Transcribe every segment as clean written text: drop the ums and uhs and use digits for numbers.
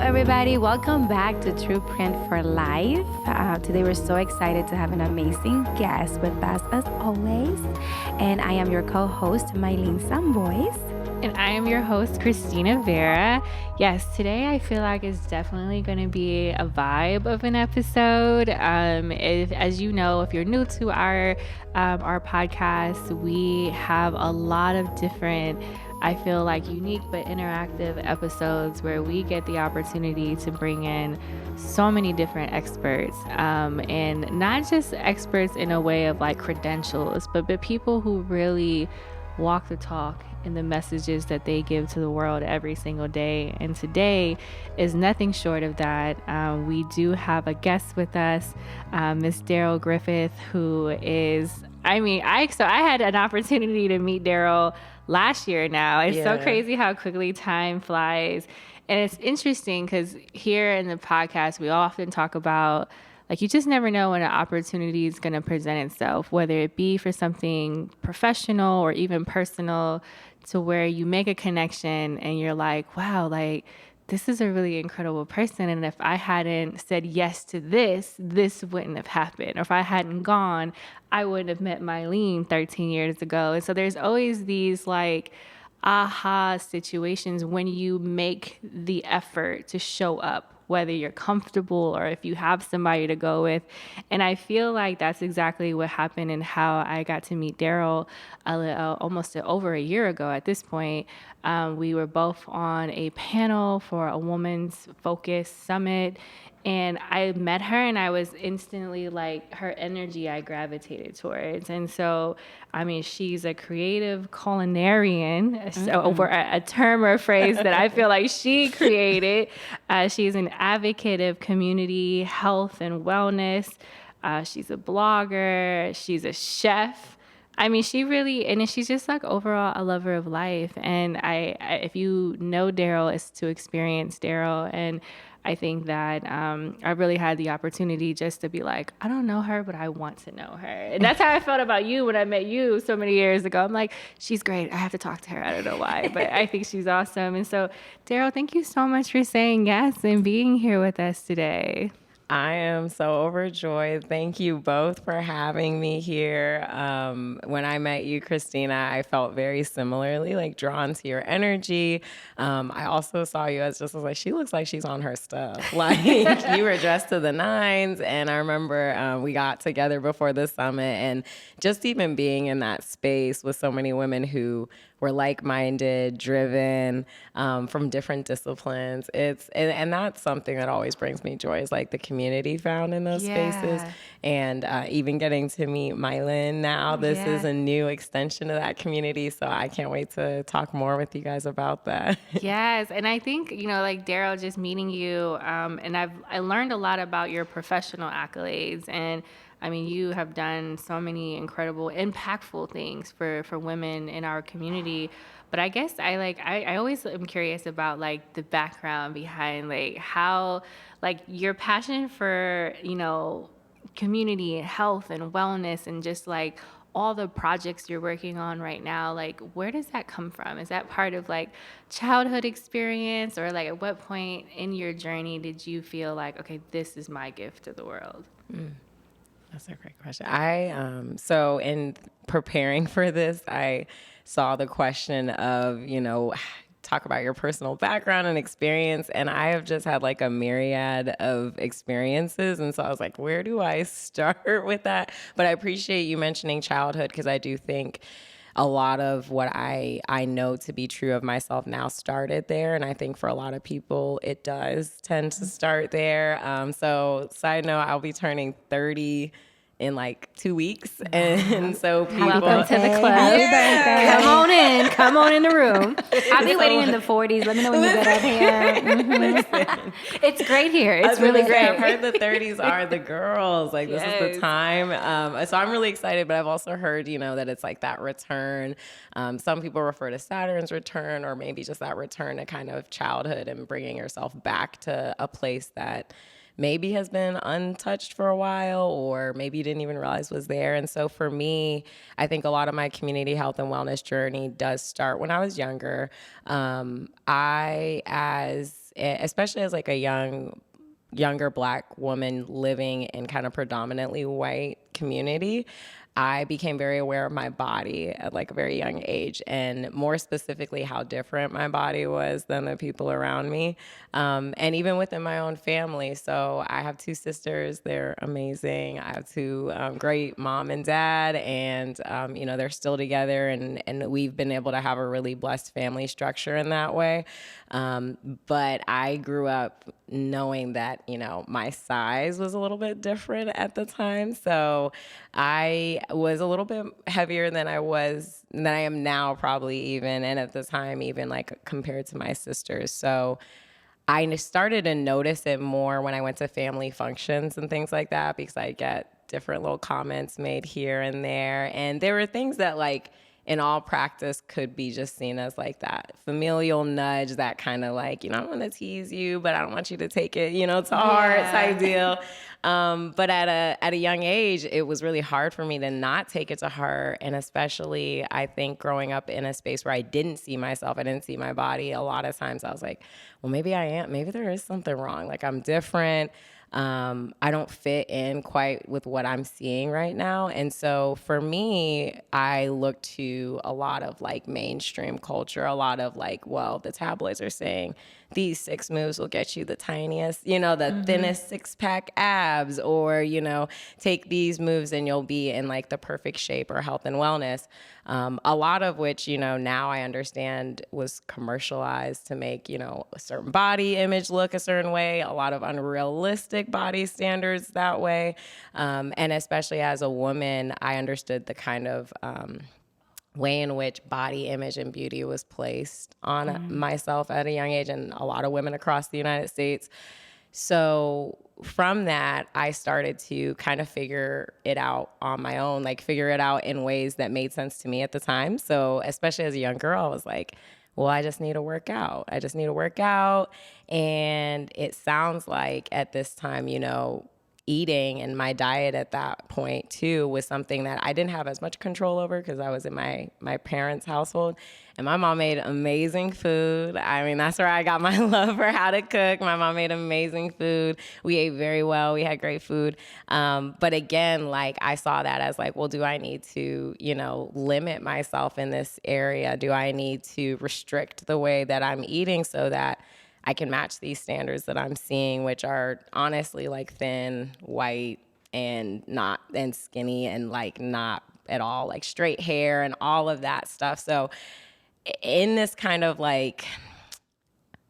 everybody. Welcome back to True Print for Life. Today, we're so excited to have an amazing guest with us, as always. And I am your co-host, Maylin Sambois. And I am your host, Christina Vera. Yes, today I feel like it's definitely going to be a vibe of an episode. As you know, if you're new to our podcast, we have a lot of different, I feel like, unique but interactive episodes where we get the opportunity to bring in so many different experts, and not just experts in a way of like credentials, but people who really walk the talk in the messages that they give to the world every single day. And today is nothing short of that. We do have a guest with us, Miss Daryl Griffith, who is, I had an opportunity to meet Daryl last year now. It's so crazy how quickly time flies. And it's interesting because here in the podcast, we often talk about, like, you just never know when an opportunity is going to present itself, whether it be for something professional or even personal, to where you make a connection and you're like, wow, like, this is a really incredible person. And if I hadn't said yes to this wouldn't have happened. Or if I hadn't gone, I wouldn't have met Maylin 13 years ago. And so there's always these like aha situations when you make the effort to show up, whether you're comfortable or if you have somebody to go with. And I feel like that's exactly what happened and how I got to meet Daryl almost over a year ago at this point. We were both on a panel for a woman's focus summit. And I met her and I was instantly like, her energy I gravitated towards. And so, I mean, she's a creative culinarian, so over a term or phrase that I feel like she created. She's an advocate of community health and wellness. She's a blogger. She's a chef. I mean, she's just like overall a lover of life. And if you know Daryl, it's to experience Daryl. And I think that I really had the opportunity just to be like, I don't know her, but I want to know her. And that's how I felt about you when I met you so many years ago. I'm like, she's great. I have to talk to her. I don't know why, but I think she's awesome. And so, Daryl, thank you so much for saying yes and being here with us today. I am so overjoyed. Thank you both for having me here. When I met you, Christina, I felt very similarly, like, drawn to your energy. I also saw you as just like, she looks like she's on her stuff. Like, you were dressed to the nines. And I remember we got together before the summit, and just even being in that space with so many women who were like-minded, driven, from different disciplines. And that's something that always brings me joy, is like the community found in those spaces. And even getting to meet Maylin now, this is a new extension of that community. So I can't wait to talk more with you guys about that. Yes. And I think, like Daryl, just meeting you, and I learned a lot about your professional accolades. And I mean, you have done so many incredible, impactful things for women in our community. But I guess I always am curious about like the background behind like how, like, your passion for, community and health and wellness and just like all the projects you're working on right now. Like, where does that come from? Is that part of like childhood experience, or like at what point in your journey did you feel like, okay, this is my gift to the world? That's a great question. So in preparing for this, I saw the question of, talk about your personal background and experience. And I have just had like a myriad of experiences. And so I was like, where do I start with that? But I appreciate you mentioning childhood, because I do think a lot of what I know to be true of myself now started there. And I think for a lot of people, it does tend to start there. So side note, I'll be turning 30 in like 2 weeks. And so people... Welcome to the club. Yeah. Come on in the room. I'll be waiting in the 40s. Let me know when you get up here. It's great here. It's really great. I've heard the 30s are the girls. Like, this is the time. So I'm really excited, but I've also heard, that it's like that return. Some people refer to Saturn's return, or maybe just that return to kind of childhood and bringing yourself back to a place that maybe has been untouched for a while, or maybe you didn't even realize was there. And so for me, I think a lot of my community health and wellness journey does start when I was younger. I, as especially as like a younger Black woman living in kind of predominantly white community, I became very aware of my body at like a very young age, and more specifically how different my body was than the people around me, and even within my own family. So I have two sisters. They're amazing. I have two great mom and dad, and they're still together, and we've been able to have a really blessed family structure in that way. But I grew up knowing that, my size was a little bit different at the time. So I was a little bit heavier than I am now, probably even. And at the time, even like compared to my sisters. So I started to notice it more when I went to family functions and things like that, because I get different little comments made here and there. And there were things that like, in all practice could be just seen as like that familial nudge, that kind of like, I want to tease you, but I don't want you to take it, to heart type deal. But at a young age, it was really hard for me to not take it to heart. And especially, I think growing up in a space where I didn't see myself, I didn't see my body, a lot of times I was like, well, maybe there is something wrong. Like I'm different. I don't fit in quite with what I'm seeing right now. And so for me, I look to a lot of like mainstream culture, a lot of like, well, the tabloids are saying these 6 moves will get you the tiniest, the thinnest 6-pack abs, or, take these moves and you'll be in like the perfect shape or health and wellness. A lot of which, now I understand was commercialized to make, a certain body image look a certain way, a lot of unrealistic body standards that way. And especially as a woman, I understood the kind of way in which body image and beauty was placed on myself at a young age, and a lot of women across the United States. So from that, I started to kind of figure it out on my own, like figure it out in ways that made sense to me at the time. So especially as a young girl, I was like, well, I just need to work out. And it sounds like at this time, eating and my diet at that point too was something that I didn't have as much control over, because I was in my parents' household, and my mom made amazing food. I mean, that's where I got my love for how to cook. My mom made amazing food. We ate very well. We had great food. But again, like I saw that as like, well, do I need to, limit myself in this area? Do I need to restrict the way that I'm eating so that I can match these standards that I'm seeing, which are honestly like thin, white, and skinny, and like not at all like straight hair and all of that stuff. So in this kind of like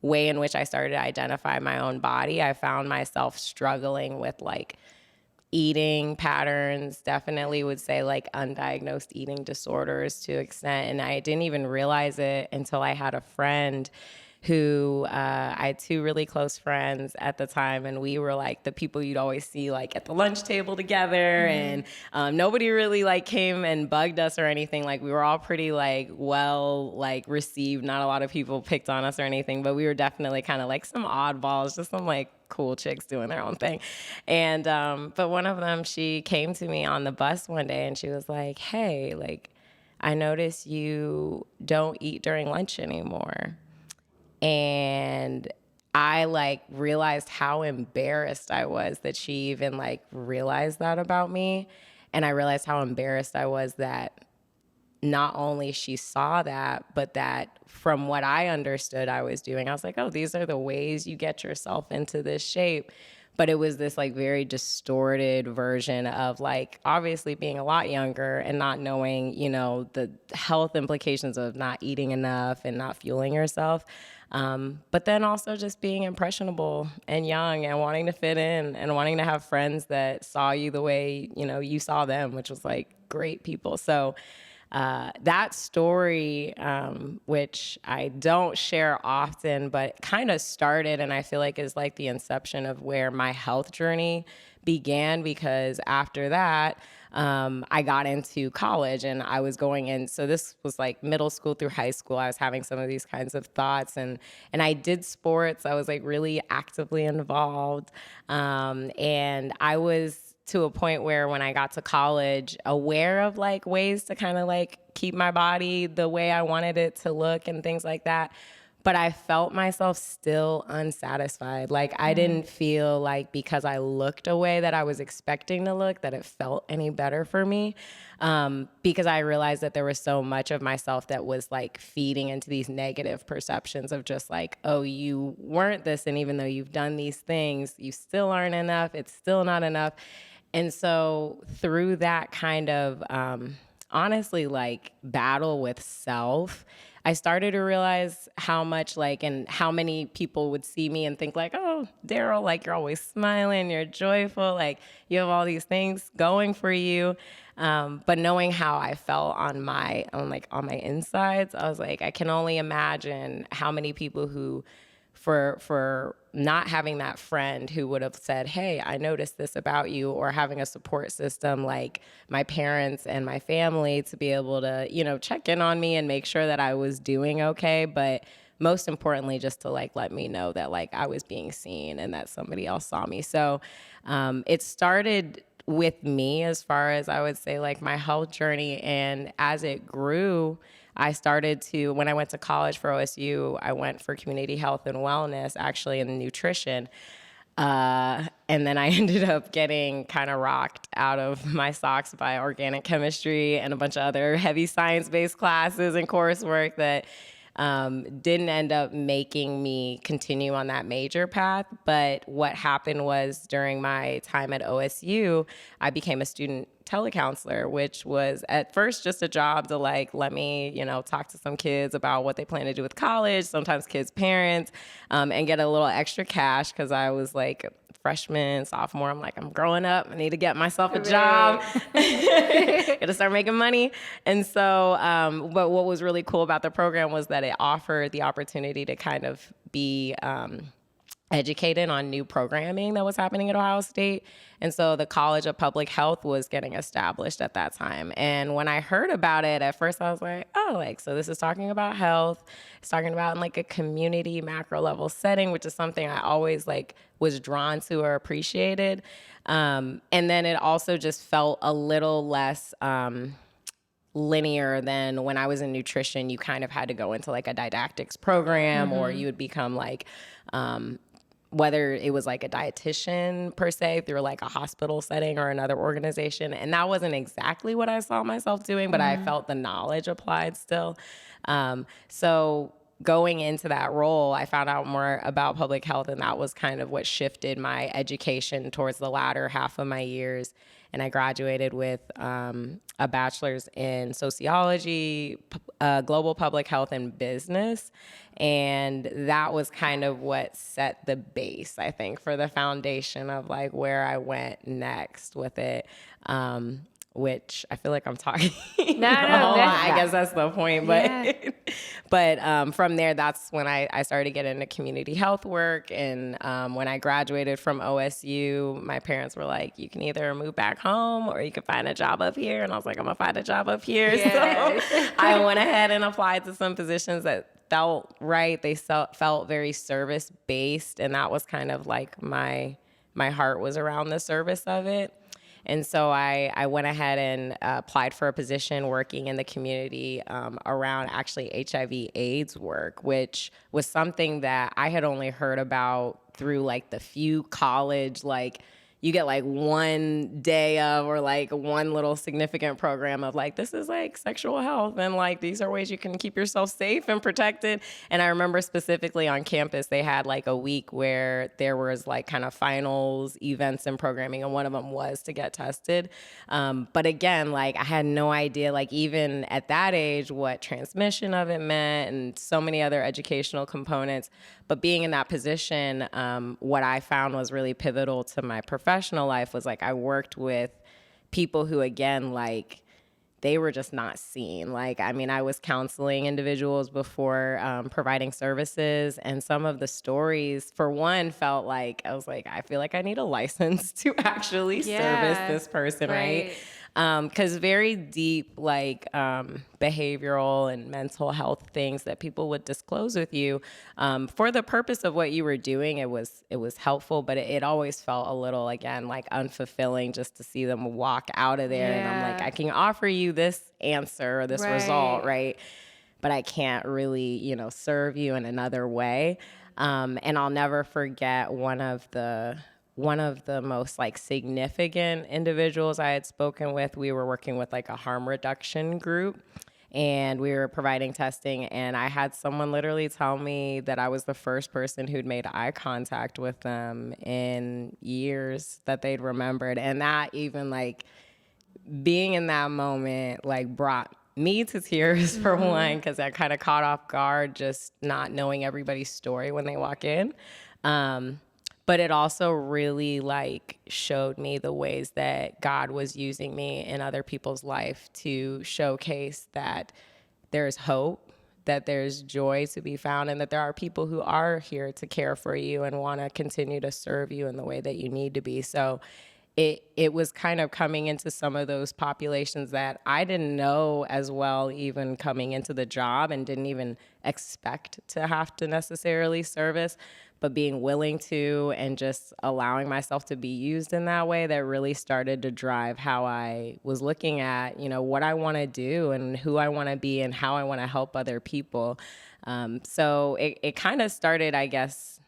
way in which I started to identify my own body, I found myself struggling with like eating patterns, definitely would say like undiagnosed eating disorders to an extent. And I didn't even realize it until I had a friend who I had 2 really close friends at the time, and we were like the people you'd always see like at the lunch table together, and nobody really like came and bugged us or anything. Like we were all pretty like well like received. Not a lot of people picked on us or anything, but we were definitely kind of like some oddballs, just some like cool chicks doing their own thing. And but one of them, she came to me on the bus one day and she was like, hey, like I noticed you don't eat during lunch anymore. And I like realized how embarrassed I was that she even like realized that about me. And I realized how embarrassed I was that not only she saw that, but that from what I understood I was doing, I was like, oh, these are the ways you get yourself into this shape. But it was this like very distorted version of like obviously being a lot younger and not knowing, the health implications of not eating enough and not fueling yourself. But then also just being impressionable and young and wanting to fit in and wanting to have friends that saw you the way, you saw them, which was like great people. So that story, which I don't share often, but kind of started, and I feel like is like the inception of where my health journey began, because after that, I got into college and I was going in. So this was like middle school through high school. I was having some of these kinds of thoughts, and I did sports. I was like really actively involved. And I was to a point where when I got to college, aware of like ways to kind of like keep my body the way I wanted it to look and things like that. but I felt myself still unsatisfied. Like I didn't feel like because I looked a way that I was expecting to look, that it felt any better for me. Because I realized that there was so much of myself that was like feeding into these negative perceptions of just like, oh, you weren't this. And even though you've done these things, you still aren't enough. It's still not enough. And so through that kind of, honestly, like battle with self, I started to realize how much like, and how many people would see me and think like, oh, Daryl, like you're always smiling, you're joyful, like you have all these things going for you. But knowing how I felt on my insides, I was like, I can only imagine how many people who, for not having that friend who would have said, hey, I noticed this about you, or having a support system like my parents and my family to be able to, you know, check in on me and make sure that I was doing okay. But most importantly, just to like let me know that like I was being seen and that somebody else saw me. So it started with me as far as I would say like my health journey. And as it grew, I started to, when I went to college for OSU, I went for community health and wellness, actually in nutrition. And then I ended up getting kind of rocked out of my socks by organic chemistry and a bunch of other heavy science-based classes and coursework that didn't end up making me continue on that major path. But what happened was during my time at OSU, I became a student telecounselor, which was at first just a job to like, let me, you know, talk to some kids about what they plan to do with college, sometimes kids' parents, and get a little extra cash because I was like freshman, sophomore. I'm like, I'm growing up. I need to get myself a job. Gotta start making money. And so, but what was really cool about the program was that it offered the opportunity to kind of be educated on new programming that was happening at Ohio State. And so the College of Public Health was getting established at that time. And when I heard about it, at first I was like, oh, like, so this is talking about health. It's talking about in like a community macro level setting, which is something I always like was drawn to or appreciated. And then it also just felt a little less linear than when I was in nutrition. You kind of had to go into like a didactics program, or you would become like, whether it was like a dietitian per se through like a hospital setting or another organization. And that wasn't exactly what I saw myself doing, but I felt the knowledge applied still. So going into that role, I found out more about public health, and that was kind of what shifted my education towards the latter half of my years. And I graduated with a bachelor's in sociology, global public health, and business. And that was kind of what set the base, I think, for the foundation of like where I went next with it. Which I feel like I'm talking No, I guess that's the point. But Yeah. but from there, that's when I started to get into community health work. And when I graduated from OSU, my parents were like, you can either move back home or you can find a job up here. And I was like, I'm going to find a job up here. Yes. So I went ahead and applied to some positions that felt right. They felt very service-based. And that was kind of like my heart was around the service of it. And so I went ahead and applied for a position working in the community around actually HIV/AIDS work, which was something that I had only heard about through like the few college, like you get like one day of, or like one little significant program of like, this is like sexual health and like these are ways you can keep yourself safe and protected. And I remember specifically on campus, they had like a week where there was like kind of finals events and programming, and one of them was to get tested. But again, like I had no idea, like even at that age, what transmission of it meant and so many other educational components. But being in that position, what I found was really pivotal to my professional life was like I worked with people who, again, like they were just not seen. Like, I mean, I was counseling individuals before providing services, and some of the stories, for one, felt like I was like, I feel like I need a license to actually service this person, right? Because very deep, like behavioral and mental health things that people would disclose with you for the purpose of what you were doing. It was helpful, but it always felt a little, again, like unfulfilling just to see them walk out of there. And I'm like, I can offer you this answer or this result, right? but I can't really, serve you in another way. And I'll never forget one of the most like significant individuals I had spoken with. We were working with like a harm reduction group, and we were providing testing, and I had someone literally tell me that I was the first person who'd made eye contact with them in years that they'd remembered. And that even like being in that moment like brought me to tears for one, because I kind of caught off guard just not knowing everybody's story when they walk in. But it also really like showed me the ways that God was using me in other people's life to showcase that there's hope, that there's joy to be found, and that there are people who are here to care for you and want to continue to serve you in the way that you need to be. So it was kind of coming into some of those populations that I didn't know as well, even coming into the job, and didn't even expect to have to necessarily service, but being willing to and just allowing myself to be used in that way, that really started to drive how I was looking at, what I want to do and who I want to be and how I want to help other people. So it kind of started, I guess,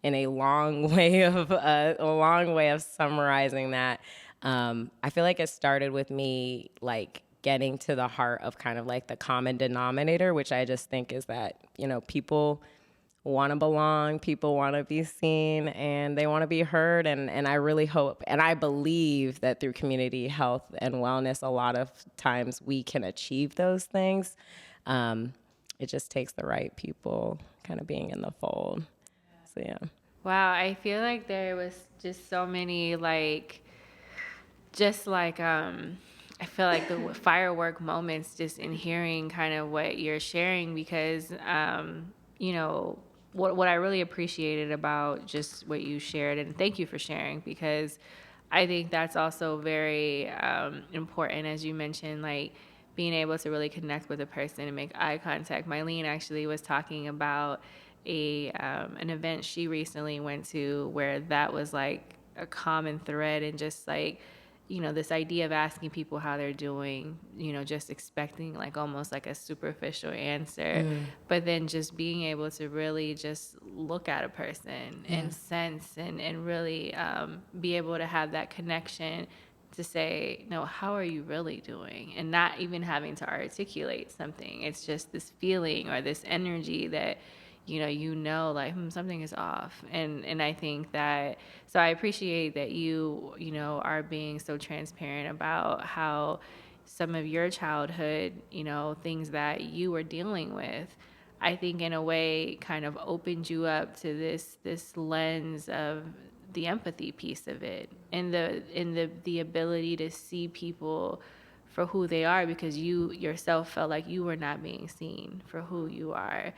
in a long way of summarizing that. I feel like it started with me like getting to the heart of kind of like the common denominator, which I just think is that, people want to belong, people want to be seen, and they want to be heard. And I really hope, and I believe that through community health and wellness, a lot of times we can achieve those things. It just takes the right people kind of being in the fold. So, yeah. Wow, I feel like there was just so many I feel like the firework moments just in hearing kind of what you're sharing, because what I really appreciated about just what you shared, and thank you for sharing, because I think that's also very important, as you mentioned, like being able to really connect with a person and make eye contact. Maylin actually was talking about an event she recently went to where that was like a common thread, and just like, this idea of asking people how they're doing, just expecting like almost like a superficial answer, but then just being able to really just look at a person and sense and really be able to have that connection to say, no, how are you really doing? And not even having to articulate something. It's just this feeling or this energy that like something is off. And I think that, so I appreciate that you are being so transparent about how some of your childhood, things that you were dealing with, I think in a way kind of opened you up to this lens of the empathy piece of it, and the ability to see people for who they are, because you yourself felt like you were not being seen for who you are.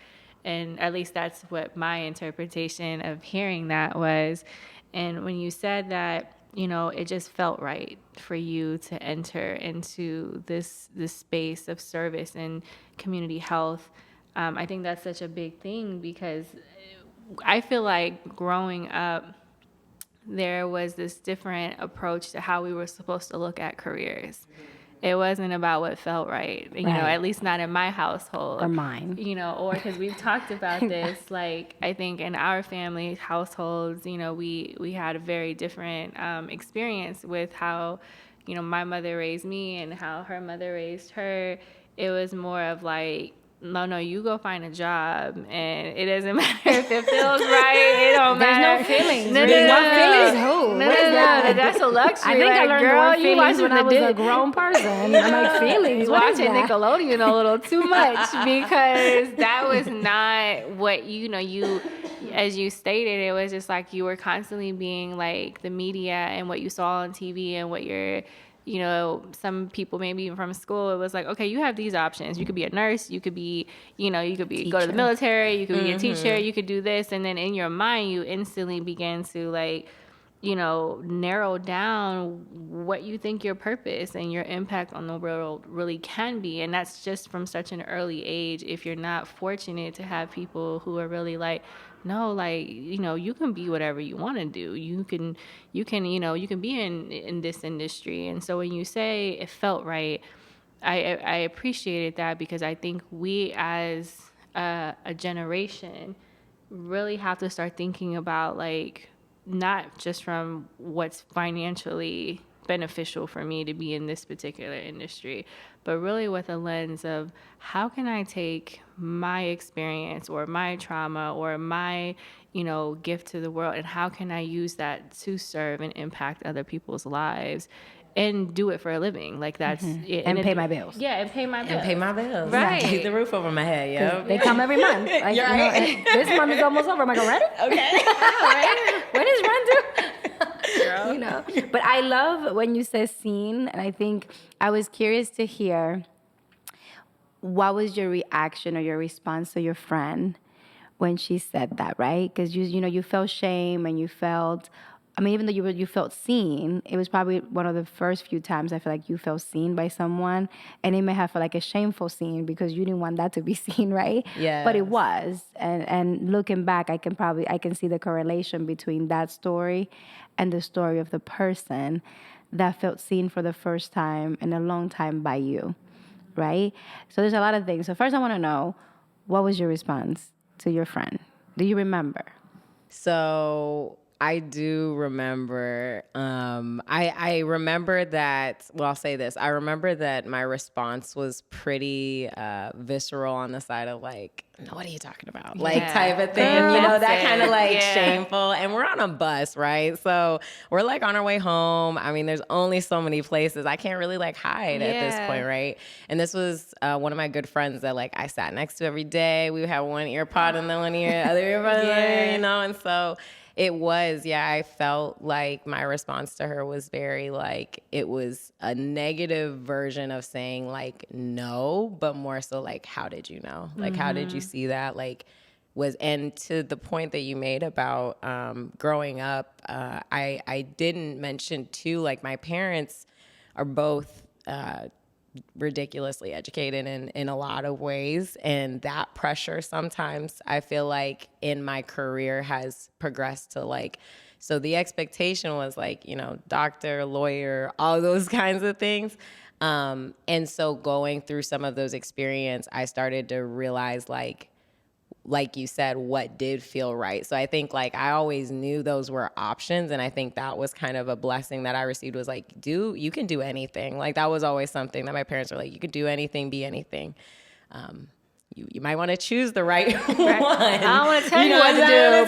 And at least that's what my interpretation of hearing that was. And when you said that, it just felt right for you to enter into this space of service and community health. I think that's such a big thing, because I feel like growing up, there was this different approach to how we were supposed to look at careers. It wasn't about what felt right, at least not in my household. Or mine. Or because we've talked about this, like, I think in our family households, we had a very different experience with how, my mother raised me and how her mother raised her. It was more of like, no, you go find a job, and it doesn't matter if it feels right. It don't matter. There's no feelings. No. Feelings who? No. That's a luxury. I think I learned girl, the word feelings when I was a grown person. I'm like, feelings? What is watching that? Nickelodeon a little too much, because that was not what you as you stated. It was just like you were constantly being like the media and what you saw on TV and what you're, some people maybe even from school, it was like, okay, you have these options. You could be a nurse, you could be, go to the military, you could be a teacher, you could do this. And then in your mind, you instantly begin to like, narrow down what you think your purpose and your impact on the world really can be. And that's just from such an early age. If you're not fortunate to have people who are really like, no, like, you can be whatever you want to do. You can be in this industry. And so when you say it felt right, I appreciated that, because I think we as a generation really have to start thinking about, like, not just from what's financially beneficial for me to be in this particular industry, but really with a lens of how can I take my experience or my trauma or my, gift to the world, and how can I use that to serve and impact other people's lives and do it for a living. Like that's it. And pay my bills. Yeah, and pay my bills. And pay my bills. Right. Keep the roof over my head, yo. They come every month. Like, You're right. and this month is almost over. I'm like, already? Okay. When is rent due? But I love when you say seen, and I think I was curious to hear what was your reaction or your response to your friend when she said that, right? Because you felt shame and you felt, even though you felt seen, it was probably one of the first few times I feel like you felt seen by someone, and it may have felt like a shameful scene because you didn't want that to be seen, right? Yeah. But it was, and looking back, I can see the correlation between that story and the story of the person that felt seen for the first time in a long time by you, right? So there's a lot of things. So first, I want to know, what was your response to your friend? Do you remember? So I do remember, I remember that, well, I'll say this. I remember that my response was pretty visceral on the side of like, no, what are you talking about? Like type of thing, that kind of like shameful. And we're on a bus, right? So we're like on our way home. There's only so many places. I can't really like hide at this point, right? And this was one of my good friends that like I sat next to every day. We would have one ear pod and then one ear, other ear pod, and so it was, I felt like my response to her was very like, it was a negative version of saying like, no, but more so like, how did you know? Like, how did you see that? Like, and to the point that you made about growing up, I didn't mention too, like my parents are both ridiculously educated in a lot of ways, and that pressure sometimes I feel like in my career has progressed to like, so the expectation was like, doctor, lawyer, all those kinds of things, and so going through some of those experiences, I started to realize like you said, what did feel right. So I think like I always knew those were options, and I think that was kind of a blessing that I received, was like, you can do anything. Like that was always something that my parents were like, you could do anything, be anything. You might want to choose the right one. I don't want to tell you what to do,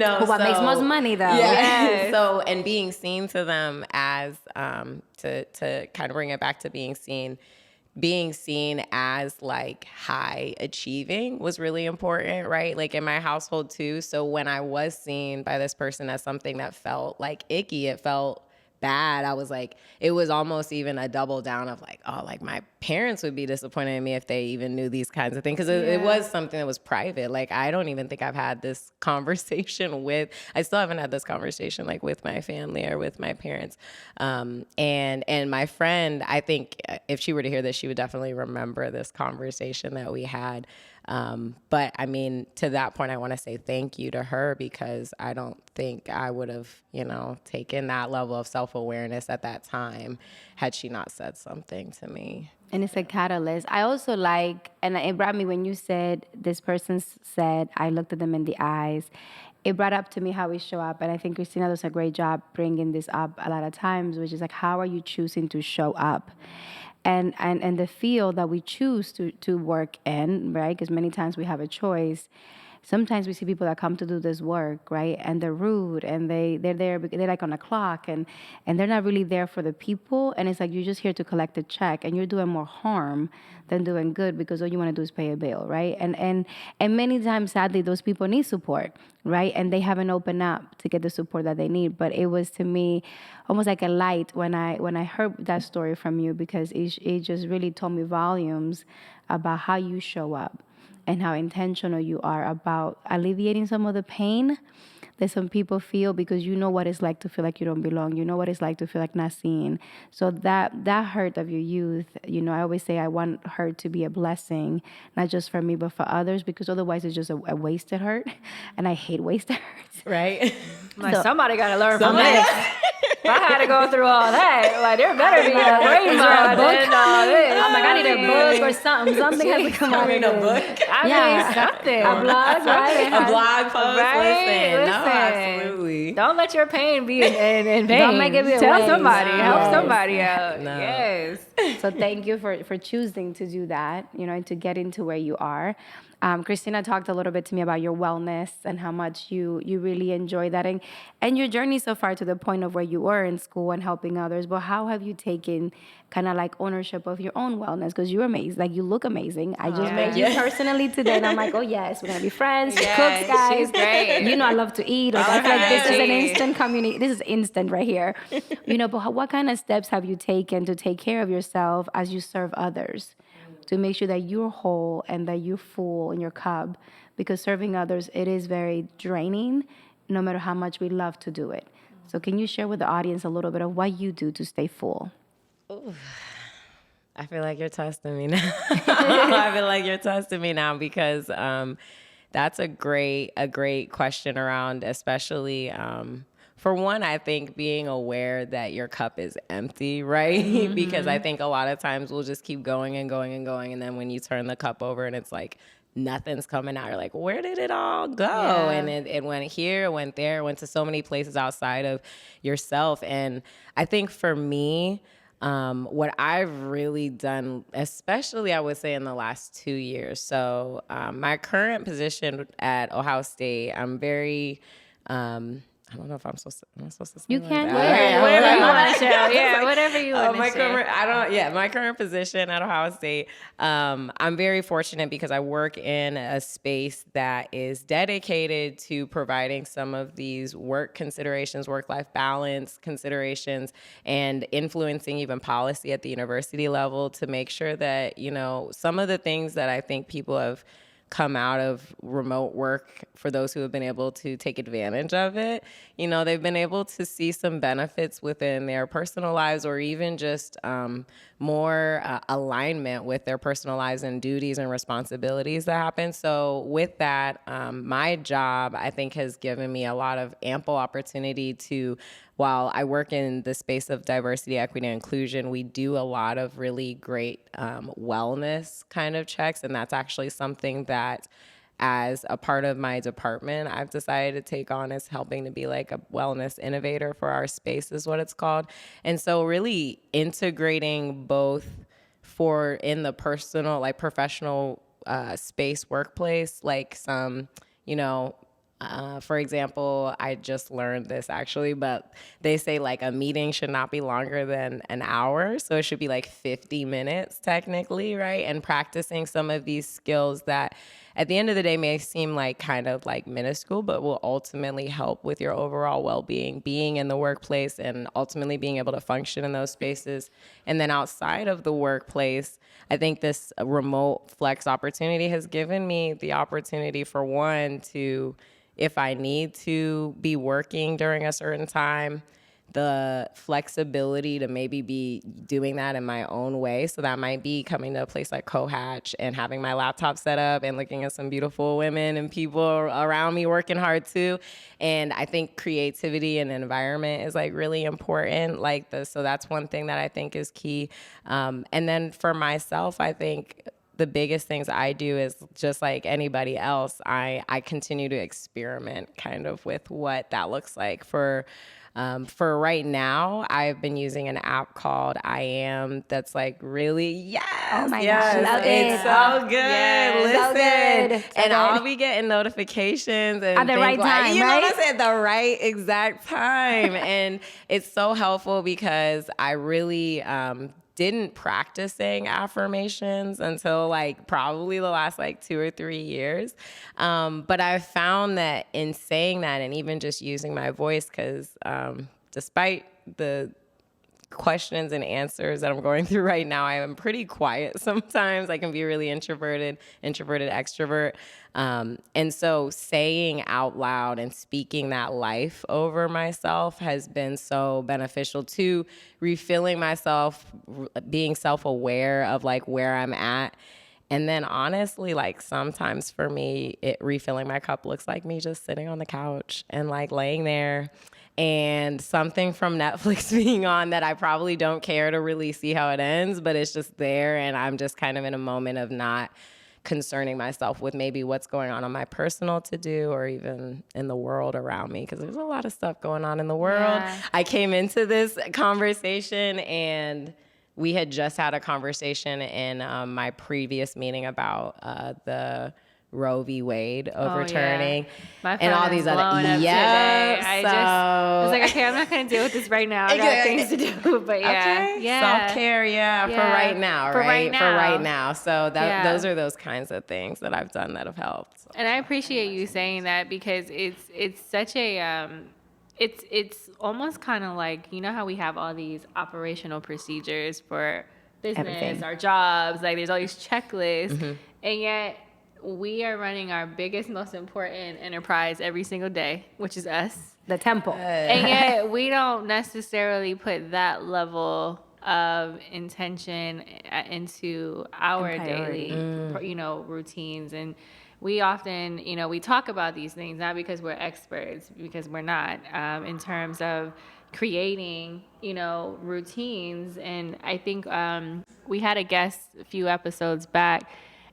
but But what makes most money though. Yeah. So, and being seen to them as to kind of bring it back to being seen as like high achieving was really important, right? Like in my household too. So when I was seen by this person as something that felt like icky, it felt bad. I was like, it was almost even a double down of like, oh, like my parents would be disappointed in me if they even knew these kinds of things. Because it was something that was private. Like, I don't even think I've had this conversation I still haven't had this conversation like with my family or with my parents. And my friend, I think if she were to hear this, she would definitely remember this conversation that we had. But to that point, I want to say thank you to her, because I don't think I would have, taken that level of self-awareness at that time had she not said something to me. And it's a catalyst. I also like, and it brought me when you said, this person said, I looked at them in the eyes. It brought up to me how we show up. And I think Christina does a great job bringing this up a lot of times, which is like, how are you choosing to show up? And the field that we choose to work in, right? Because many times we have a choice. Sometimes we see people that come to do this work, right? And they're rude, and they're there, they're like on a clock, and they're not really there for the people. And it's like, you're just here to collect a check, and you're doing more harm than doing good, because all you want to do is pay a bill, right? And many times, sadly, those people need support, right? And they haven't opened up to get the support that they need. But it was, to me, almost like a light when I heard that story from you, because it just really told me volumes about how you show up and how intentional you are about alleviating some of the pain that some people feel, because you know what it's like to feel like you don't belong. You know what it's like to feel like not seen. So that hurt of your youth, I always say I want hurt to be a blessing, not just for me, but for others, because otherwise it's just a wasted hurt. And I hate wasted hurts. Right? Somebody got to learn from this. If I had to go through all that, like there better be a rainbow book. All this. I'm like, I need a book or something. Something has to come out of a this. book. I mean, something. A blog, right? A blog post. Right? Listen. No, absolutely. Don't let your pain be in vain. Don't make it be a Tell waste. somebody. Help Yes. somebody out. No. Yes. So thank you for choosing to do that, and to get into where you are. Christina talked a little bit to me about your wellness and how much you really enjoy that and your journey so far to the point of where you were in school and helping others. But how have you taken kind of like ownership of your own wellness? Because you're amazing. Like, you look amazing. I just met you personally today, and I'm like, oh yes, we're gonna be friends. She cooks, guys. She's great. I love to eat. Like, I feel like this is an instant community. This is instant right here. But what kind of steps have you taken to take care of yourself as you serve others, to make sure that you're whole and that you're full in your cup? Because serving others, it is very draining, no matter how much we love to do it. So can you share with the audience a little bit of what you do to stay full? Ooh, I feel like you're testing me now. I feel like you're testing me now because that's a great question around, especially for one, I think being aware that your cup is empty, right? Mm-hmm. Because I think a lot of times we'll just keep going and going and going. And then when you turn the cup over and it's like nothing's coming out, you're like, where did it all go? Yeah. And it went here, went there, went to so many places outside of yourself. And I think for me, what I've really done, especially I would say in the last 2 years. So my current position at Ohio State, I'm very... I don't know if I'm supposed to say you like can. that. Whatever you want to share. Yeah, whatever you want to share. My current position at Ohio State, I'm very fortunate because I work in a space that is dedicated to providing some of these work considerations, work-life balance considerations, and influencing even policy at the university level to make sure that, some of the things that I think people have come out of remote work, for those who have been able to take advantage of it, they've been able to see some benefits within their personal lives, or even just more alignment with their personal lives and duties and responsibilities that happen. So with that, my job, I think, has given me a lot of ample opportunity to, while I work in the space of diversity, equity, and inclusion, we do a lot of really great wellness kind of checks. And that's actually something that, as a part of my department, I've decided to take on, as helping to be like a wellness innovator for our space, is what it's called. And so really integrating both for in the personal, like professional space, workplace, like some, for example, I just learned this actually, but they say like a meeting should not be longer than an hour. So it should be like 50 minutes technically, right? And practicing some of these skills that at the end of the day may seem like kind of like minuscule, but will ultimately help with your overall well-being, being in the workplace, and ultimately being able to function in those spaces. And then outside of the workplace, I think this remote flex opportunity has given me the opportunity, for one, to, if I need to be working during a certain time, the flexibility to maybe be doing that in my own way. So that might be coming to a place like Cohatch and having my laptop set up and looking at some beautiful women and people around me working hard too. And I think creativity and environment is like really important. So that's one thing that I think is key. And then for myself, I think the biggest things I do is, just like anybody else, I continue to experiment kind of with what that looks like. For right now, I've been using an app called I Am that's like really, oh my gosh, love it's so good. Yes, Listen, so good. So and good. I'll be getting notifications and at the right time, you know right? what I said, the right exact time. And it's so helpful because I really didn't practice saying affirmations until like probably the last like 2 or 3 years. But I found that in saying that, and even just using my voice, because despite the questions and answers that I'm going through right now, I am pretty quiet sometimes. I can be really introverted, extrovert. And so saying out loud and speaking that life over myself has been so beneficial to refilling myself, being self-aware of like where I'm at. And then honestly, like sometimes for me, refilling my cup looks like me just sitting on the couch and like laying there and something from Netflix being on that I probably don't care to really see how it ends, but it's just there, and I'm just kind of in a moment of not concerning myself with maybe what's going on my personal to-do or even in the world around me, because there's a lot of stuff going on in the world. Yeah. I came into this conversation, and we had just had a conversation in my previous meeting about the Roe v. Wade overturning, My and all phone is these other blowing up today. I was like, okay, I'm not going to deal with this right now. I got things to do, but self-care, for right now, For right now. For right now. So those are those kinds of things that I've done that have helped. So. And I appreciate you saying that, because it's such a it's almost kind of like, you know how we have all these operational procedures for business, Everything. our jobs, like there's all these checklists, and yet we are running our biggest, most important enterprise every single day, which is us. The temple. And yet we don't necessarily put that level of intention into our daily, routines. And we often, we talk about these things, not because we're experts, because we're not, in terms of creating, routines. And I think we had a guest a few episodes back,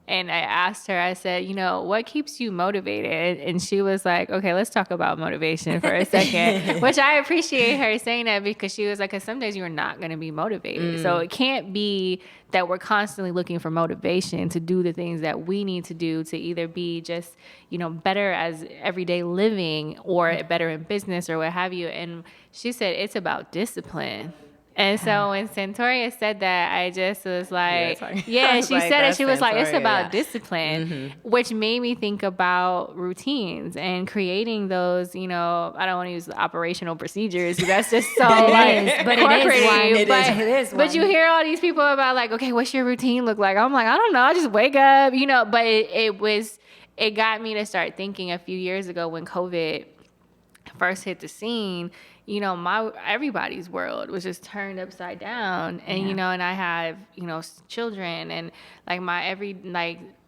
and I asked her, I said, what keeps you motivated? And she was like, okay, let's talk about motivation for a second, which I appreciate her saying that, because she was like, because some days you're not going to be motivated. So it can't be that we're constantly looking for motivation to do the things that we need to do to either be just, better as everyday living or better in business or what have you. And she said, it's about discipline. And so when Santoria said that, I just was like, she said it. She was like, it's about discipline, which made me think about routines and creating those, I don't want to use the operational procedures. That's just so it is one. But you hear all these people about like, okay, what's your routine look like? I'm like, I don't know. I just wake up, but it got me to start thinking a few years ago when COVID first hit the scene. Everybody's world was just turned upside down, and and I have children, and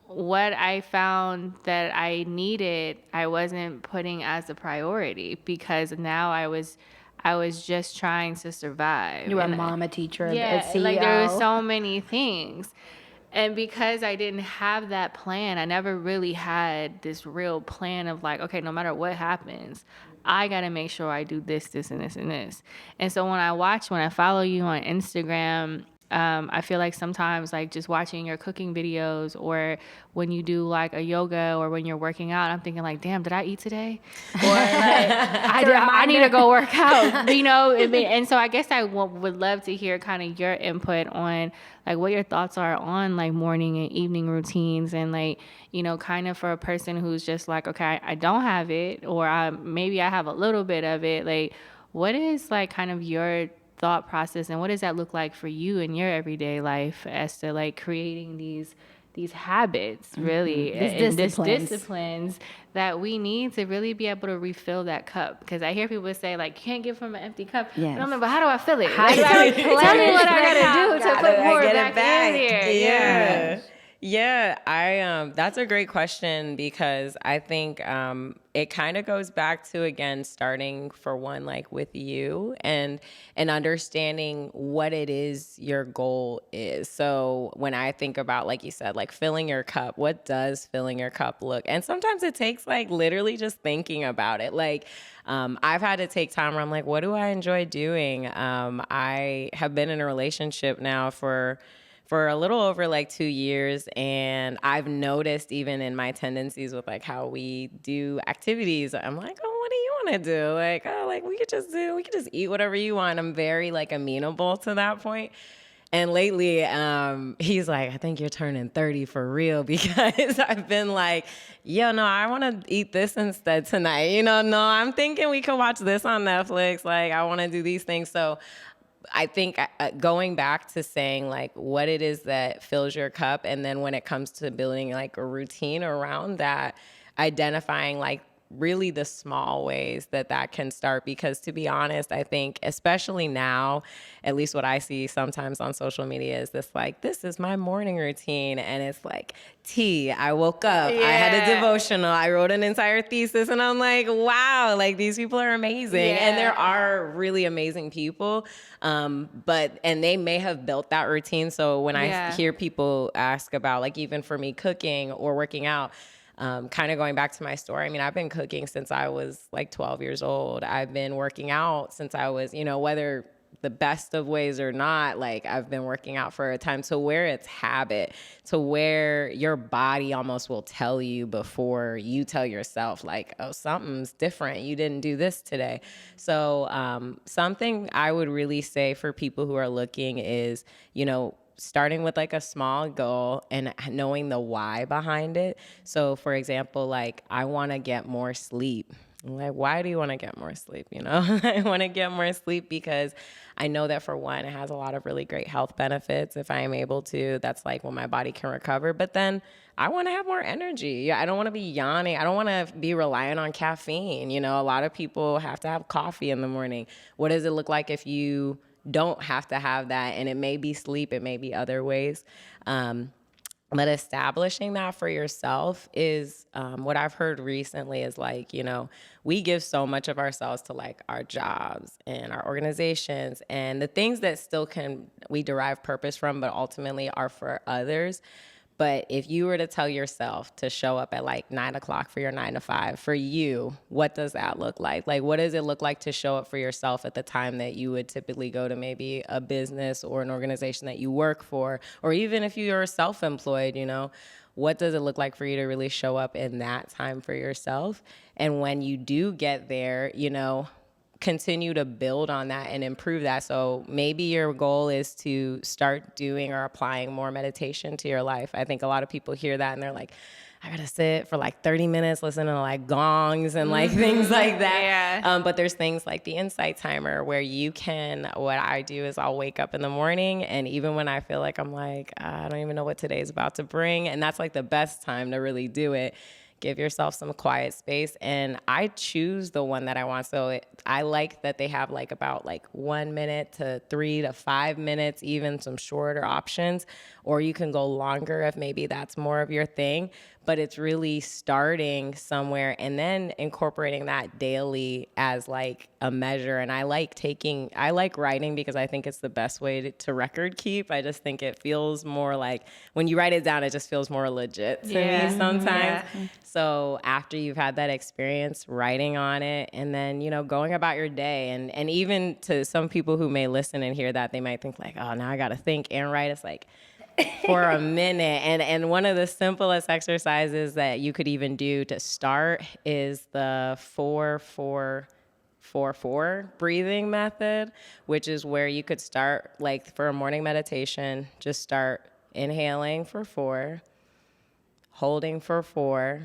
what I found that I needed, I wasn't putting as a priority, because now I was just trying to survive. You were a mom, a teacher, a CEO. Like there were so many things. And because I didn't have that plan, I never really had this real plan of like, okay, no matter what happens, I got to make sure I do this, this, and this, and this. And so when I follow you on Instagram, I feel like sometimes like just watching your cooking videos, or when you do like a yoga, or when you're working out, I'm thinking like, damn, did I eat today? Or like, I need to go work out, And so I guess I would love to hear kind of your input on like what your thoughts are on like morning and evening routines, and like, kind of for a person who's just like, okay, I don't have it, or maybe I have a little bit of it. Like, what is like kind of your thought process, and what does that look like for you in your everyday life as to like creating these habits, really, These disciplines that we need to really be able to refill that cup? Because I hear people say like, can't give from an empty cup. Yes. And I'm like, but how do I fill it? How do I tell me what I gotta do to put more back in there. Yeah, that's a great question, because I think it kind of goes back to, again, starting for one, like with you and understanding what it is your goal is. So when I think about, like you said, like filling your cup, what does filling your cup look? And sometimes it takes like literally just thinking about it. Like I've had to take time where I'm like, what do I enjoy doing? I have been in a relationship now for a little over like 2 years. And I've noticed even in my tendencies with like how we do activities, I'm like, oh, what do you want to do? Like, oh, like we could just eat whatever you want. I'm very like amenable to that point. And lately, he's like, I think you're turning 30 for real, because I've been like, no, I want to eat this instead tonight. No, I'm thinking we could watch this on Netflix. Like, I want to do these things. So I think going back to saying like what it is that fills your cup, and then when it comes to building like a routine around that, identifying like really the small ways that can start. Because to be honest, I think especially now, at least what I see sometimes on social media is this like, this is my morning routine. And it's like tea. I woke up, I had a devotional, I wrote an entire thesis, and I'm like, wow, like these people are amazing. And there are really amazing people. And they may have built that routine. So when I hear people ask about, like, even for me cooking or working out, kind of going back to my story, I mean, I've been cooking since I was like 12 years old. I've been working out since I was, whether the best of ways or not, like I've been working out for a time, to where it's habit, to where your body almost will tell you before you tell yourself, like, oh, something's different. You didn't do this today. So something I would really say for people who are looking is, starting with like a small goal and knowing the why behind it. So for example, like, I want to get more sleep. Like, why do you want to get more sleep? I want to get more sleep because I know that, for one, it has a lot of really great health benefits. If I am able to, that's like when my body can recover. But then I want to have more energy. I don't want to be yawning. I don't want to be relying on caffeine. A lot of people have to have coffee in the morning. What does it look like if you don't have to have that? And it may be sleep, it may be other ways. But establishing that for yourself is what I've heard recently is like, we give so much of ourselves to like our jobs and our organizations and the things that still we derive purpose from, but ultimately are for others. But if you were to tell yourself to show up at like 9 o'clock for your 9 to 5, for you, what does that look like? Like, what does it look like to show up for yourself at the time that you would typically go to maybe a business or an organization that you work for? Or even if you're self-employed, what does it look like for you to really show up in that time for yourself? And when you do get there, continue to build on that and improve that. So maybe your goal is to start doing or applying more meditation to your life. I think a lot of people hear that and they're like, I gotta sit for like 30 minutes listening to like gongs and like things like that. But there's things like the insight timer where what I do is I'll wake up in the morning, and even when I feel like I'm like, I don't even know what today's about to bring, and that's like the best time to really do it. Give yourself some quiet space, and I choose the one that I want. So I like that they have like about like 1 minute to 3 to 5 minutes, even some shorter options, or you can go longer if maybe that's more of your thing. But it's really starting somewhere and then incorporating that daily as like a measure. And I like writing because I think it's the best way to record keep. I just think it feels more like when you write it down, it just feels more legit to me sometimes. So after you've had that experience, writing on it, and then, going about your day, and even to some people who may listen and hear that, they might think like, oh, now I got to think and write. It's like, for a minute. And one of the simplest exercises that you could even do to start is the 4-4-4-4 breathing method, which is where you could start, like for a morning meditation, just start inhaling for 4, holding for 4,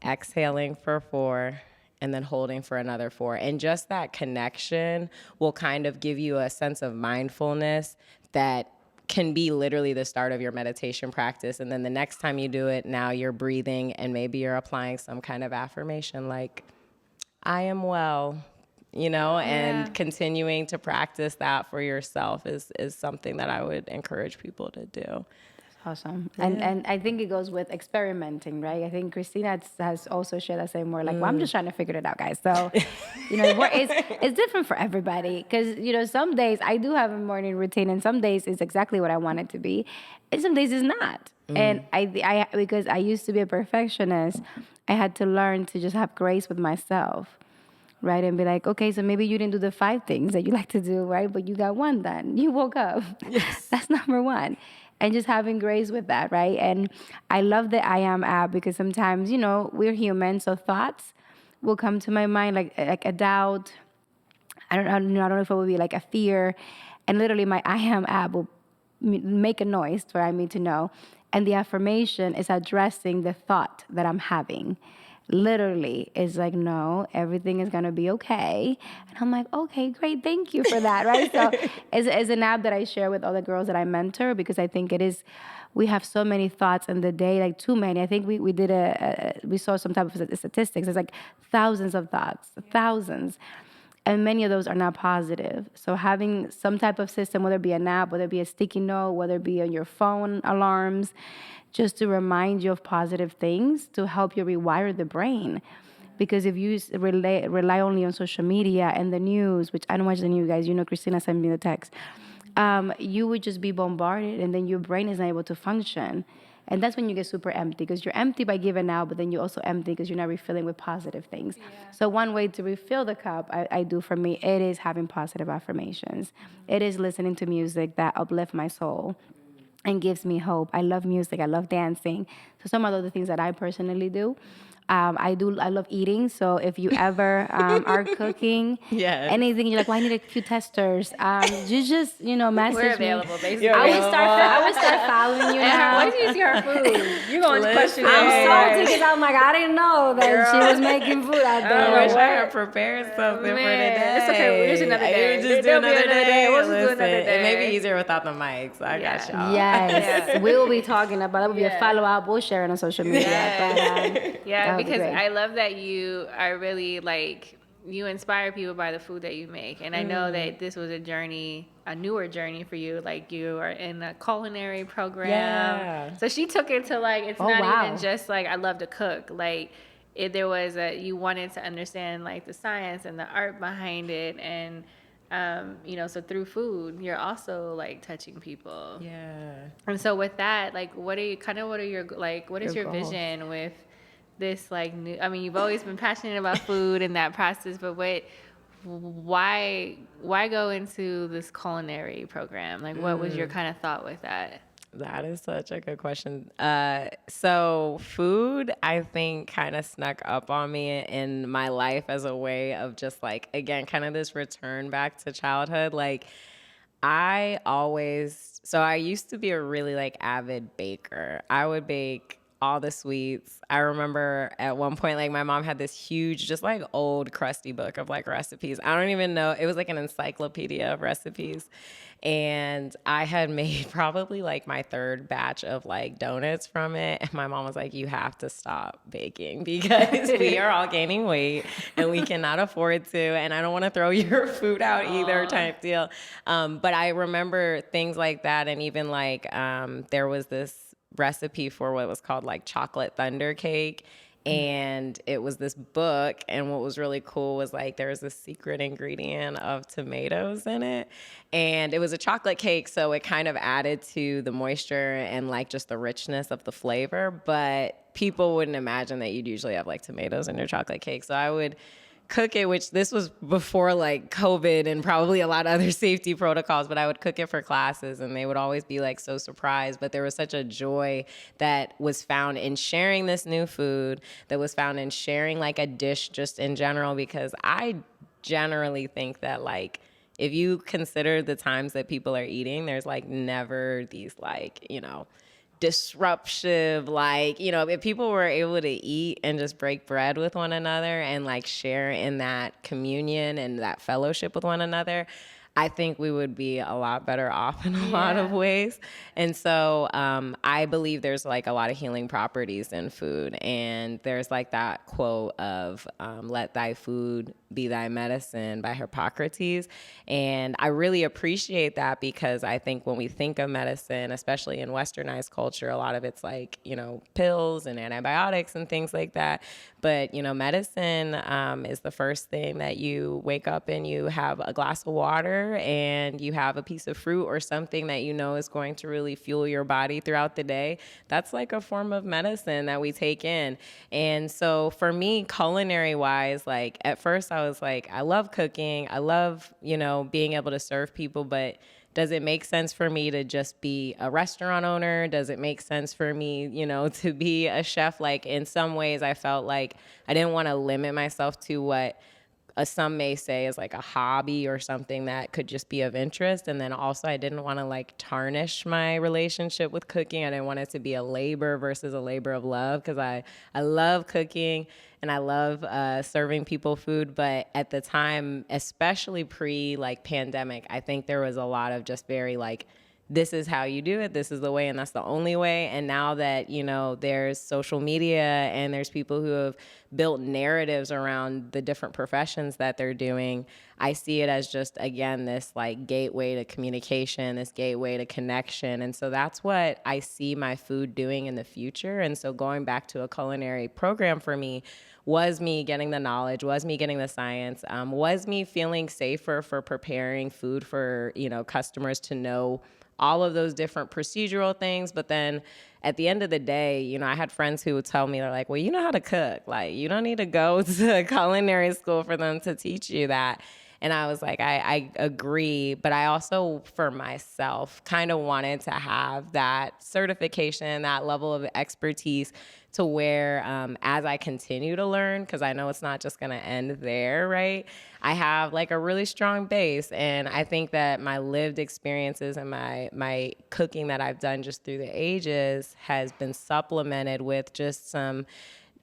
exhaling for 4, and then holding for another 4. And just that connection will kind of give you a sense of mindfulness that can be literally the start of your meditation practice. And then the next time you do it, now you're breathing and maybe you're applying some kind of affirmation like, I am well, and continuing to practice that for yourself is something that I would encourage people to do. Awesome. And I think it goes with experimenting, right? I think Christina has also shared that same word, like, well, I'm just trying to figure it out, guys. So, it's different for everybody because, some days I do have a morning routine and some days it's exactly what I want it to be. And some days it's not. And I because I used to be a perfectionist, I had to learn to just have grace with myself. Right, and be like, okay, so maybe you didn't do the 5 things that you like to do, right? But you got 1 done. You woke up. Yes. That's number 1. And just having grace with that, right? And I love the I Am app because sometimes, we're human, so thoughts will come to my mind like a doubt. I don't know if it would be like a fear. And literally my I Am app will make a noise for me to know. And the affirmation is addressing the thought that I'm having. literally is like, no, everything is gonna be okay. And I'm like, okay, great, thank you for that, right? So it's an app that I share with all the girls that I mentor, because I think it is, we have so many thoughts in the day, like too many. I think we did we saw some type of statistics. It's like thousands of thoughts, thousands. And many of those are not positive. So having some type of system, whether it be an app, whether it be a sticky note, whether it be on your phone alarms, just to remind you of positive things to help you rewire the brain. Because if you rely only on social media and the news, which I don't watch the news, guys, Christina sent me the text, you would just be bombarded, and then your brain is not able to function. And that's when you get super empty, because you're empty by giving out, but then you're also empty because you're not refilling with positive things. Yeah. So one way to refill the cup, I do for me, it is having positive affirmations. Mm-hmm. It is listening to music that uplift my soul and gives me hope. I love music. I love dancing. So some of the things that I personally do. I love eating. So if you ever are cooking, yes. anything, you're like, well, I need a few testers. You just, message We're available, me. basically. I would start following you now. Once you see her food, you're going to question it. I'm salty because I'm like, I didn't know that she was making food out there. I wish I had prepared something for today. It's okay. Here's another day. I just do another day. We'll just do another day. It may be easier without the mics. I got y'all. Yes. We will be talking about, that will be a follow-up. We'll share it on social media. But, because I love that you are really you inspire people by the food that you make. And I know that this was a newer journey for you. Like, you are in a culinary program. Yeah. So she took it to it's not even just I love to cook. There was you wanted to understand the science and the art behind it. And, so through food, you're also touching people. Yeah. And so with that, what is your vision with this new, I mean, you've always been passionate about food and that process, but why go into this culinary program? What was your kind of thought with that? That is such a good question. So food, I think, kind of snuck up on me in my life as a way of just again, kind of this return back to childhood. I used to be a really avid baker. I would bake all the sweets. I remember at one point, my mom had this huge, just old crusty book of recipes. I don't even know. It was an encyclopedia of recipes. And I had made probably my third batch of donuts from it. And my mom was like, you have to stop baking because we are all gaining weight and we cannot afford to. And I don't want to throw your food out either type deal. But I remember things like that. And even there was this recipe for what was called chocolate thunder cake. And it was this book, and what was really cool was there was this secret ingredient of tomatoes in it, and it was a chocolate cake, so it kind of added to the moisture and just the richness of the flavor, but people wouldn't imagine that you'd usually have tomatoes in your chocolate cake. So I would cook it, which this was before COVID and probably a lot of other safety protocols, but I would cook it for classes and they would always be so surprised. But there was such a joy that was found in sharing this new food, that was found in sharing a dish just in general, because I generally think that if you consider the times that people are eating, there's never these disruptive, if people were able to eat and just break bread with one another and share in that communion and that fellowship with one another, I think we would be a lot better off in a lot of ways. And so I believe there's a lot of healing properties in food. And there's that quote of let thy food be thy medicine by Hippocrates. And I really appreciate that, because I think when we think of medicine, especially in westernized culture, a lot of it's pills and antibiotics and things like that. But, medicine is the first thing that you wake up and you have a glass of water and you have a piece of fruit or something that is going to really fuel your body throughout the day. That's a form of medicine that we take in. And so for me, culinary wise, at first I was I love cooking. I love, being able to serve people, but does it make sense for me to just be a restaurant owner? Does it make sense for me, to be a chef? In some ways I felt I didn't want to limit myself to what some may say is like a hobby or something that could just be of interest. And then also I didn't want to like tarnish my relationship with cooking. I didn't want it to be a labor versus a labor of love, because I love cooking and I love serving people food. But at the time, especially pre like pandemic, I think there was a lot of just very like, this is how you do it, this is the way, and that's the only way. And now that, you know, there's social media and there's people who have built narratives around the different professions that they're doing, I see it as just, again, this like gateway to communication, this gateway to connection. And so that's what I see my food doing in the future. And so going back to a culinary program for me was me getting the knowledge, was me getting the science, was me feeling safer for preparing food for, you know, customers to know all of those different procedural things. But then at the end of the day, you know, I had friends who would tell me, they're like, well, you know how to cook. Like, you don't need to go to culinary school for them to teach you that. And I was like, I agree. But I also, for myself, kind of wanted to have that certification, that level of expertise, to where as I continue to learn, because I know it's not just going to end there, right? I have like a really strong base. And I think that my lived experiences and my cooking that I've done just through the ages has been supplemented with just some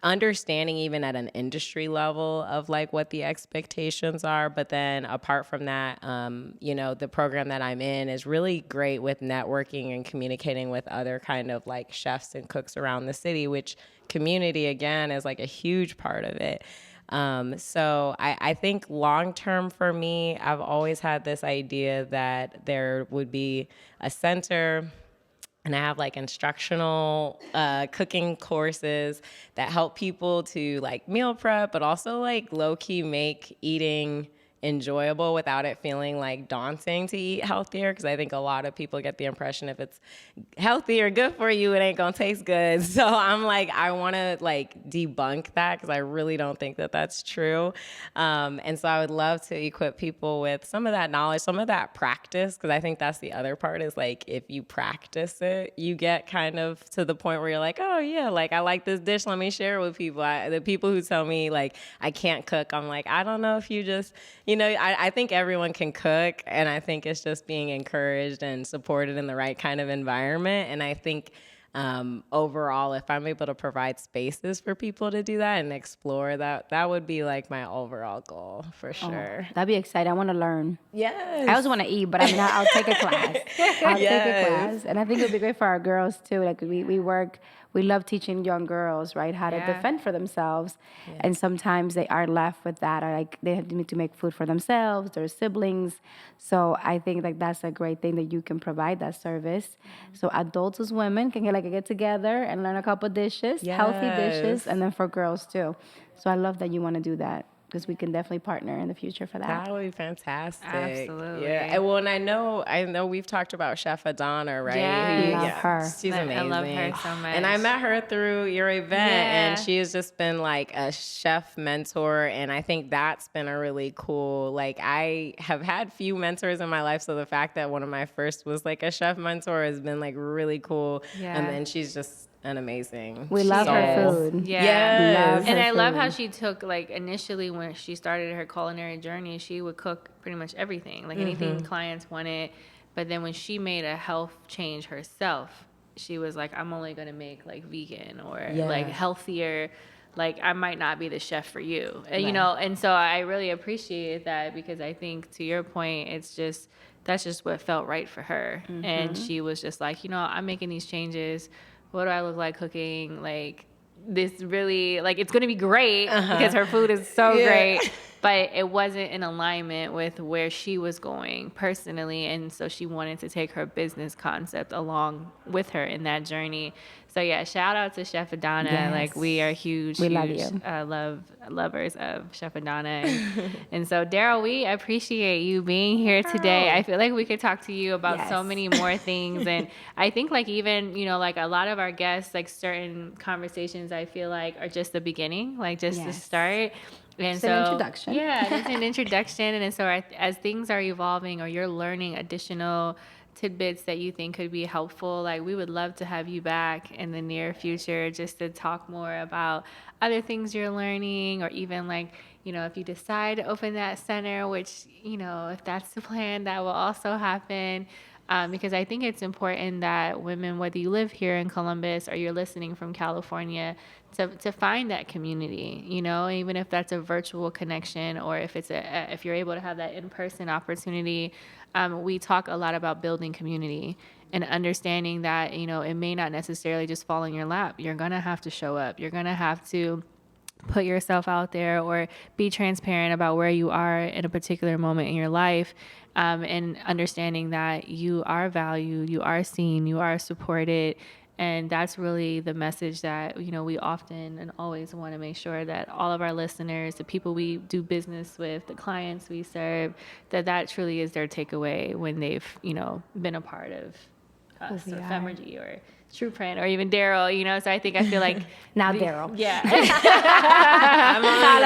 understanding, even at an industry level, of like what the expectations are. But then apart from that, you know, the program that I'm in is really great with networking and communicating with other kind of like chefs and cooks around the city, which community, again, is like a huge part of it. So I think long term for me, I've always had this idea that there would be a center, and I have like instructional cooking courses that help people to like meal prep, but also like low key make eating enjoyable without it feeling like daunting to eat healthier. Because I think a lot of people get the impression if it's healthy or good for you, it ain't gonna taste good. So I'm like, I want to like debunk that, because I really don't think that that's true. And so I would love to equip people with some of that knowledge, some of that practice, because I think that's the other part, is like if you practice it, you get kind of to the point where you're like, oh yeah, like I like this dish, let me share it with people. The people who tell me like I can't cook, I'm like, I don't know if you just, you know, I think everyone can cook, and I think it's just being encouraged and supported in the right kind of environment. And I think overall, if I'm able to provide spaces for people to do that and explore that, that would be like my overall goal for sure. That'd be exciting. I want to learn. Yes. I also want to eat, but I mean, I'll take a class. I'll take a class. And I think it would be great for our girls too. Like we love teaching young girls, right, how to defend for themselves. Yeah. And sometimes they are left with that, or like they have to make food for themselves, their siblings. So I think like that's a great thing that you can provide that service. Mm-hmm. So adults as women can get together and learn a couple dishes, healthy dishes, and then for girls too. So I love that you want to do that, because we can definitely partner in the future for that. That would be fantastic. Absolutely. Yeah. Well, and I know we've talked about Chef Adana, right? I love her. She's amazing. I love her so much. And I met her through your event, and she has just been like a chef mentor. And I think that's been a really cool, like I have had few mentors in my life. So the fact that one of my first was like a chef mentor has been like really cool. Yeah. And then she's just an amazing We love her food. Yeah. Yes. And I love how she took, like, initially when she started her culinary journey, she would cook pretty much everything, like anything clients wanted. But then when she made a health change herself, she was like, I'm only going to make like vegan or like healthier. Like, I might not be the chef for you, you know? And so I really appreciate that, because I think, to your point, that's just what felt right for her. And she was just like, you know, I'm making these changes. What do I look like cooking? Like, this really, like, it's going to be great because her food is so great, but it wasn't in alignment with where she was going personally. And so she wanted to take her business concept along with her in that journey. So yeah, shout out to Chef Adana. Yes. Like, we are huge lovers of Chef Adana. And so Daryl, we appreciate you being here today. I feel like we could talk to you about so many more things. And I think, like, even, you know, like a lot of our guests, like certain conversations I feel like are just the beginning, like just the start. And it's an introduction. Yeah, it's an introduction. And so as things are evolving, or you're learning additional tidbits that you think could be helpful, like we would love to have you back in the near future just to talk more about other things you're learning, or even like, you know, if you decide to open that center, which, you know, if that's the plan, that will also happen. Because I think it's important that women, whether you live here in Columbus or you're listening from California, to find that community, you know, even if that's a virtual connection, or if it's if you're able to have that in-person opportunity. We talk a lot about building community and understanding that, you know, it may not necessarily just fall in your lap. You're going to have to show up. You're going to have to put yourself out there, or be transparent about where you are in a particular moment in your life, and understanding that you are valued, you are seen, you are supported. And that's really the message that, you know, we often and always want to make sure that all of our listeners, the people we do business with, the clients we serve, that truly is their takeaway when they've, you know, been a part of us, or Femergy, or True Print, or even Daryl, you know. So I feel like now Daryl. Yeah. Follow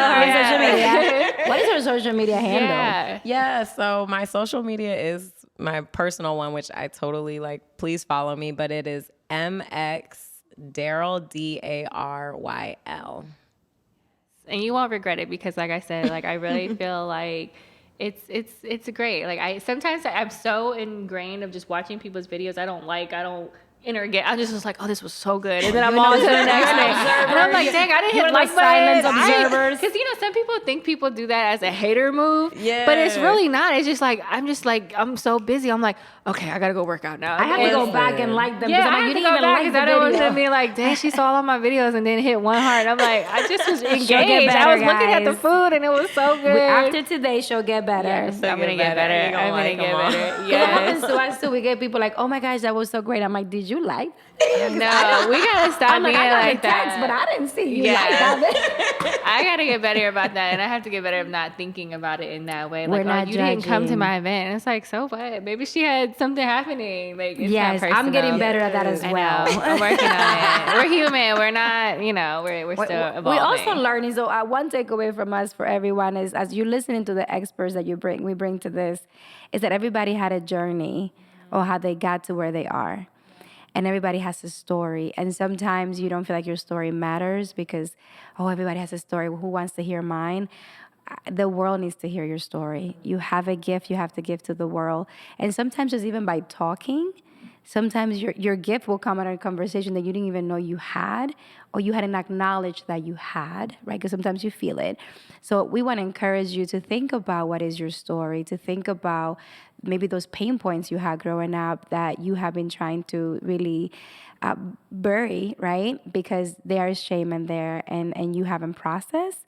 her on social media. What is her social media handle? Yeah. So my social media is my personal one, which I totally like. Please follow me, but it is MX Daryl DARYL. And you won't regret it, because like I said, like I really feel like it's great. Like sometimes I'm so ingrained of just watching people's videos I don't interrogate. I just was like, oh, this was so good, and then I'm on to the next thing, and I'm like, dang, I didn't hit like silence observers, because, you know, some people think people do that as a hater move, yeah, but it's really not. It's just like I'm so busy. I'm like, okay, I gotta go work out now. I have to go back and like them. Yeah, I'm I like, have to go back because I don't want to be like, dang, she saw all my videos and then hit one heart. I'm like, I just was engaged. I was looking at the food and it was so good. After today, she'll get better. Yes, I'm gonna get better. I'm gonna get better. Yes. What happens to us too? We get people like, oh my gosh, that was so great. I'm like, did you like? No, we gotta stop being like that. Text, but I didn't see you like that. I gotta get better about that, and I have to get better at not thinking about it in that way. Like, not you didn't come to my event, and it's like, so what? Maybe she had something happening. Like, it's yes, not I'm getting better at that as well. I'm working on it. We're human. We're not, you know, we're still evolving. We're also learning. So one takeaway from us for everyone is, as you're listening to the experts that we bring to this, is that everybody had a journey or how they got to where they are. And everybody has a story. And sometimes you don't feel like your story matters because, oh, everybody has a story. Who wants to hear mine? The world needs to hear your story. You have a gift you have to give to the world. And sometimes just even by talking, sometimes your gift will come out of a conversation that you didn't even know you had, or you hadn't acknowledged that you had, right? Because sometimes you feel it. So we want to encourage you to think about what is your story, to think about maybe those pain points you had growing up that you have been trying to really bury, right? Because there is shame in there and you haven't processed.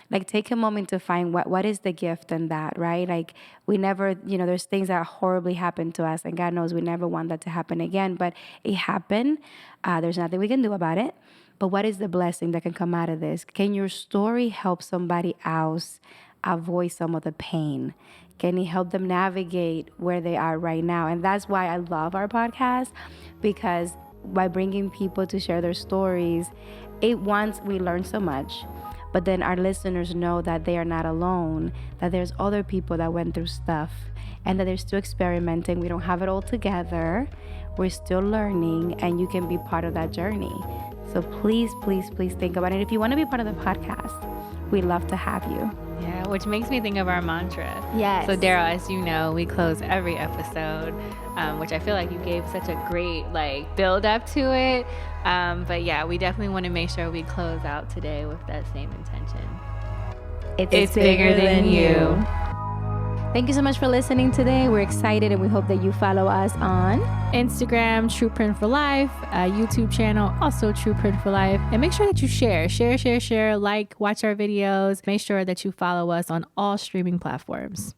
Like, take a moment to find what is the gift in that, right? Like, we never, there's things that horribly happen to us, and God knows we never want that to happen again, but it happened. There's nothing we can do about it. But what is the blessing that can come out of this? Can your story help somebody else avoid some of the pain? Can it help them navigate where they are right now? And that's why I love our podcast, because by bringing people to share their stories, we learn so much. But then our listeners know that they are not alone, that there's other people that went through stuff, and that they're still experimenting. We don't have it all together. We're still learning, and you can be part of that journey. So please, please, please think about it. If you want to be part of the podcast, we'd love to have you. Yeah, which makes me think of our mantra. Yes. So Daryl, as you know, we close every episode, which I feel like you gave such a great build up to it. But yeah, we definitely want to make sure we close out today with that same intention. It's bigger than you. Thank you so much for listening today. We're excited, and we hope that you follow us on Instagram, True Print for Life, YouTube channel, also True Print for Life. And make sure that you share, watch our videos. Make sure that you follow us on all streaming platforms.